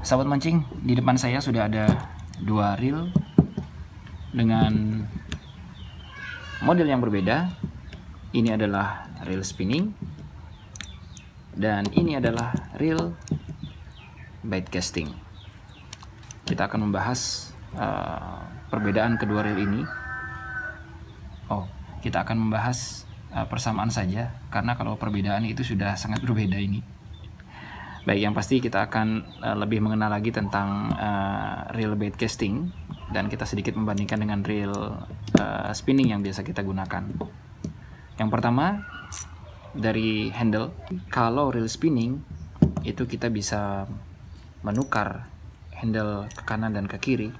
Sahabat mancing, di depan saya sudah ada dua reel dengan model yang berbeda. Ini adalah reel spinning dan ini adalah reel bait casting. Kita akan membahas perbedaan kedua reel ini. Kita akan membahas persamaan saja, karena kalau perbedaan itu sudah sangat berbeda ini. Baik, yang pasti kita akan lebih mengenal lagi tentang reel bait casting, dan kita sedikit membandingkan dengan reel spinning yang biasa kita gunakan. Yang pertama, dari handle. Kalau reel spinning itu kita bisa menukar handle ke kanan dan ke kiri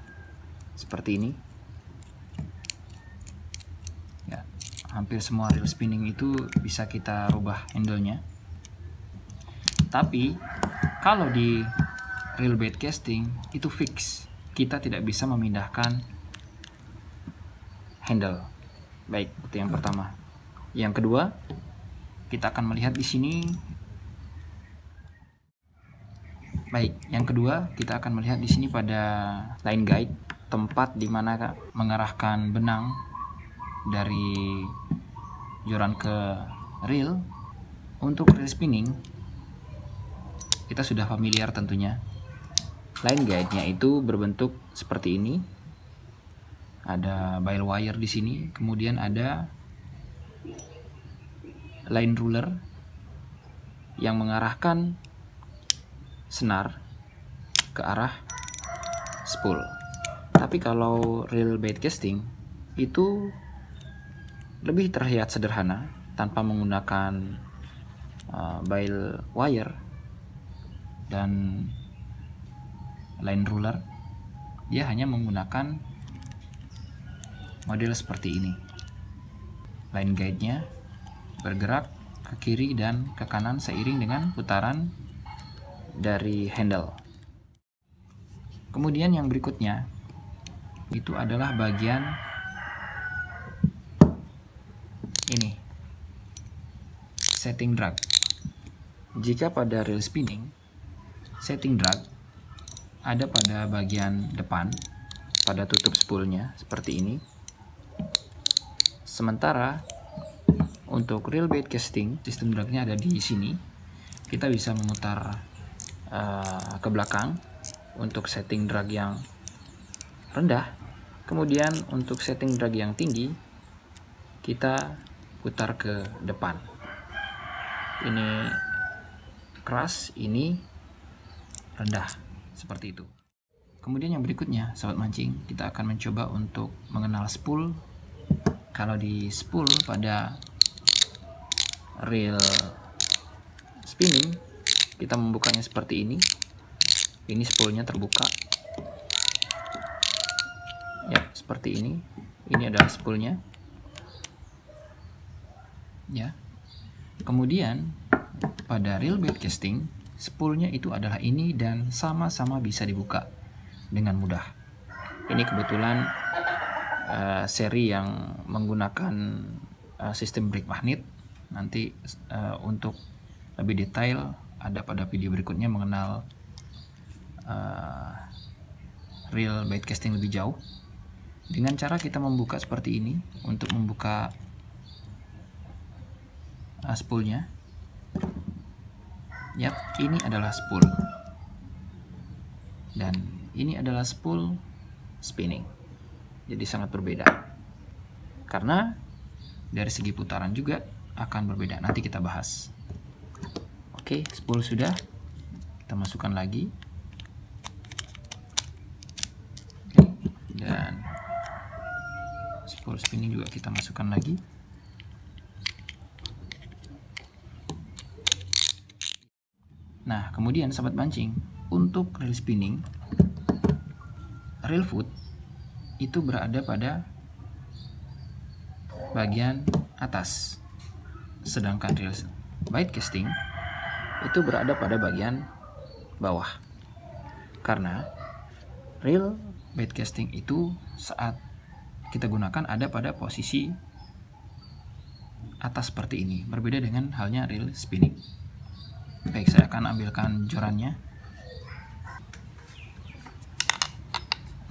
seperti ini ya. Hampir semua reel spinning itu bisa kita rubah handlenya. Tapi kalau di reel bait casting itu fix, kita tidak bisa memindahkan handle. Baik, itu yang pertama. Yang kedua, kita akan melihat di sini. Baik, yang kedua kita akan melihat di sini pada line guide, tempat di mana mengarahkan benang dari joran ke reel. Untuk reel spinning kita sudah familiar tentunya. Line guide-nya itu berbentuk seperti ini. Ada bail wire di sini, kemudian ada line ruler yang mengarahkan senar ke arah spool. Tapi kalau reel bait casting itu lebih terlihat sederhana, tanpa menggunakan bail wire dan line ruler. Dia hanya menggunakan model seperti ini. Line guide-nya bergerak ke kiri dan ke kanan seiring dengan putaran dari handle. Kemudian yang berikutnya itu adalah bagian ini, setting drag. Jika pada reel spinning, setting drag ada pada bagian depan, pada tutup spoolnya seperti ini. Sementara untuk reel bait casting, sistem dragnya ada di sini. Kita bisa memutar ke belakang untuk setting drag yang rendah. Kemudian untuk setting drag yang tinggi, kita putar ke depan. Ini keras, ini rendah, seperti itu. Kemudian yang berikutnya, sahabat mancing, kita akan mencoba untuk mengenal spool. Kalau di spool pada reel spinning, kita membukanya seperti ini. Ini spoolnya terbuka ya, seperti ini. Ini adalah spoolnya ya. Kemudian pada reel bait casting, spoolnya itu adalah ini dan sama-sama bisa dibuka dengan mudah. Ini kebetulan seri yang menggunakan sistem brake magnet. Nanti untuk lebih detail ada pada video berikutnya mengenal reel bait casting lebih jauh. Dengan cara kita membuka seperti ini untuk membuka spoolnya. Yap, ini adalah spool dan ini adalah spool spinning. Jadi sangat berbeda karena dari segi putaran juga akan berbeda. Nanti kita bahas. Oke, spool sudah, kita masukkan lagi. Dan spool spinning juga kita masukkan lagi. Nah, kemudian sahabat mancing, untuk reel spinning, reel foot itu berada pada bagian atas, sedangkan reel bait casting itu berada pada bagian bawah. Karena reel bait casting itu saat kita gunakan ada pada posisi atas seperti ini, berbeda dengan halnya reel spinning. Baik, saya akan ambilkan jorannya.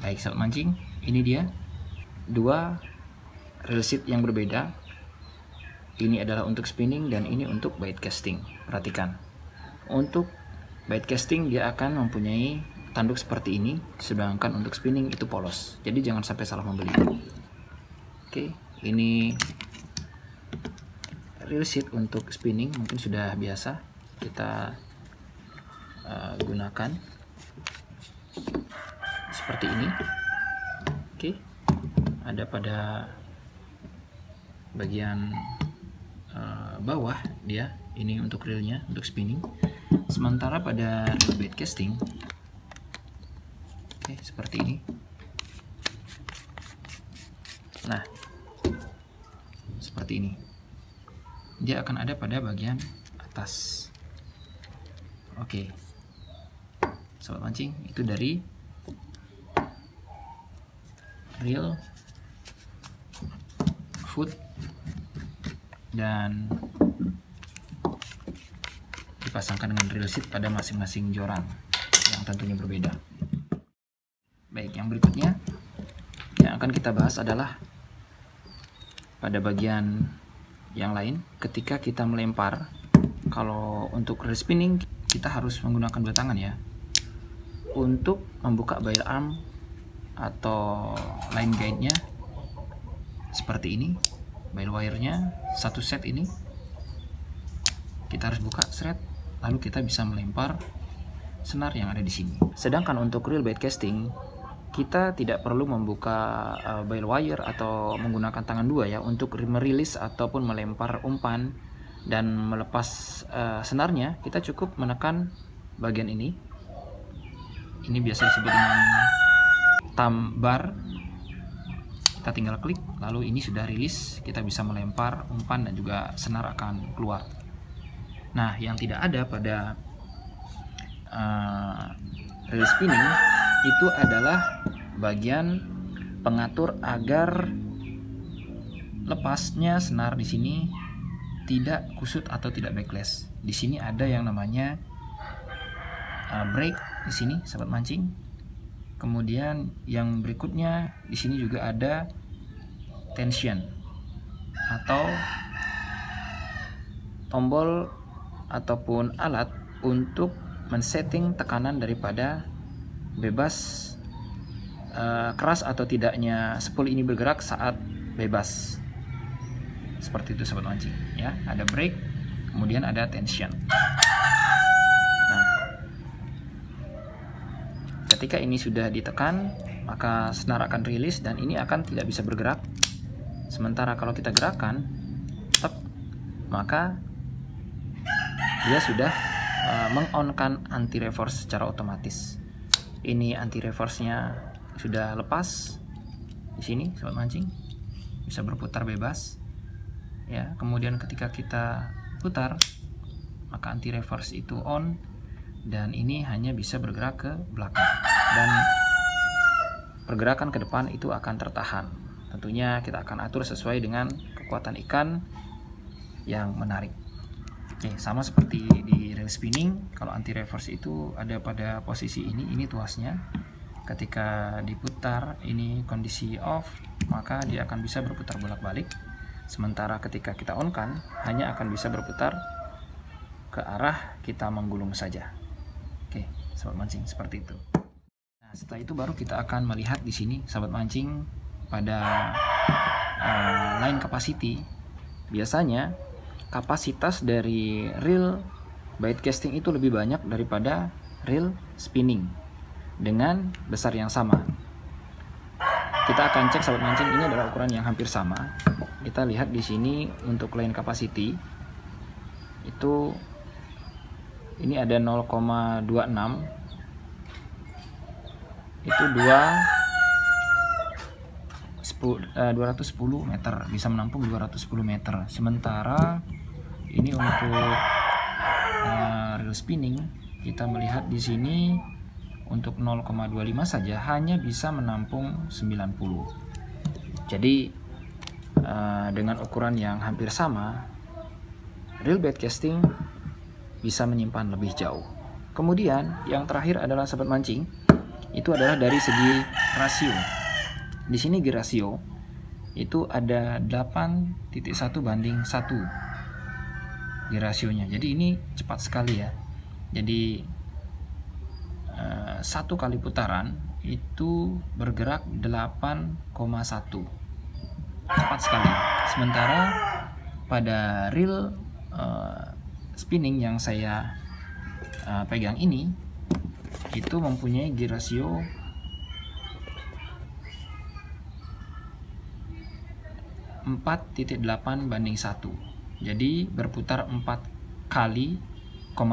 Baik sobat mancing, ini dia dua reel seat yang berbeda. Ini adalah untuk spinning dan ini untuk bait casting. Perhatikan, untuk bait casting dia akan mempunyai tanduk seperti ini, sedangkan untuk spinning itu polos. Jadi jangan sampai salah membeli. Oke, ini reel seat untuk spinning mungkin sudah biasa kita gunakan seperti ini. Oke, ada pada bagian bawah dia, ini untuk reelnya untuk spinning. Sementara pada bait casting, oke, seperti ini. Nah, seperti ini. Dia akan ada pada bagian atas. Oke, sobat mancing, itu dari reel, foot, dan dipasangkan dengan reel seat pada masing-masing joran yang tentunya berbeda. Baik, yang berikutnya yang akan kita bahas adalah pada bagian yang lain. Ketika kita melempar, kalau untuk reel spinning kita harus menggunakan dua tangan ya, untuk membuka bail arm atau line guide-nya seperti ini. Bail wire-nya satu set ini kita harus buka thread, lalu kita bisa melempar senar yang ada di sini. Sedangkan untuk reel bait casting kita tidak perlu membuka bail wire atau menggunakan tangan dua ya untuk merilis ataupun melempar umpan dan melepas senarnya. Kita cukup menekan bagian ini. Ini biasa disebut dengan thumb bar. Kita tinggal klik, lalu ini sudah rilis, kita bisa melempar umpan dan juga senar akan keluar. Nah, yang tidak ada pada reel spinning itu adalah bagian pengatur agar lepasnya senar di sini tidak kusut atau tidak backlash. Di sini ada yang namanya brake di sini, sahabat mancing. Kemudian yang berikutnya di sini juga ada tension atau tombol ataupun alat untuk men-setting tekanan daripada bebas keras atau tidaknya spool ini bergerak saat bebas. Seperti itu sahabat mancing ya. Ada brake, kemudian ada tension. Ketika ini sudah ditekan, maka senar akan rilis dan ini akan tidak bisa bergerak. Sementara kalau kita gerakan, maka dia sudah meng-on-kan anti reverse secara otomatis. Ini anti reverse-nya sudah lepas di sini, sobat mancing, bisa berputar bebas. Ya, kemudian ketika kita putar, maka anti reverse itu on. Dan ini hanya bisa bergerak ke belakang dan pergerakan ke depan itu akan tertahan. Tentunya kita akan atur sesuai dengan kekuatan ikan yang menarik. Oke, sama seperti di reel spinning, kalau anti reverse itu ada pada posisi ini tuasnya. Ketika diputar, ini kondisi off, maka dia akan bisa berputar bolak-balik. Sementara ketika kita on kan, hanya akan bisa berputar ke arah kita menggulung saja. Oke, sahabat mancing, seperti itu. Nah, setelah itu baru kita akan melihat di sini, sahabat mancing, pada line capacity. Biasanya kapasitas dari reel bait casting itu lebih banyak daripada reel spinning dengan besar yang sama. Kita akan cek, sahabat mancing, ini adalah ukuran yang hampir sama. Kita lihat di sini untuk line capacity itu ini ada 0,26, itu 210 meter, bisa menampung 210 meter. Sementara ini untuk reel spinning kita melihat di sini untuk 0,25 saja hanya bisa menampung 90. Jadi dengan ukuran yang hampir sama, reel bait casting bisa menyimpan lebih jauh. Kemudian yang terakhir adalah sahabat mancing, itu adalah dari segi rasio. Di sini gear rasio itu ada 8.1 banding 1 gear rasionya. Jadi ini cepat sekali ya. Jadi satu kali putaran itu bergerak 8,1, cepat sekali. Sementara pada reel spinning yang saya pegang ini itu mempunyai gear rasio 4.8 banding 1. Jadi berputar 4 kali, 8.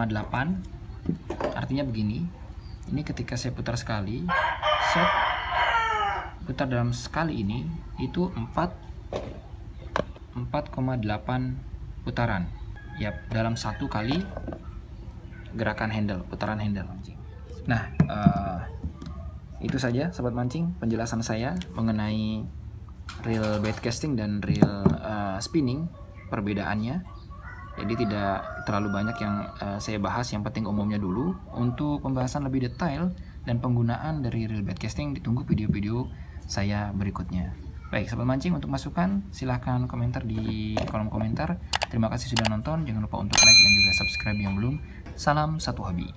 Artinya begini. Ini ketika saya putar sekali, set putar dalam sekali ini itu 4,8 putaran. Yap, dalam satu kali gerakan handle, putaran handle. Nah, itu saja sobat mancing penjelasan saya mengenai reel baitcasting dan reel spinning, perbedaannya. Jadi tidak terlalu banyak yang saya bahas, yang penting umumnya dulu. Untuk pembahasan lebih detail dan penggunaan dari reel baitcasting, ditunggu video-video saya berikutnya. Baik, sobat mancing, untuk masukan silahkan komentar di kolom komentar. Terima kasih sudah nonton, jangan lupa untuk like dan juga subscribe yang belum. Salam satu hobi.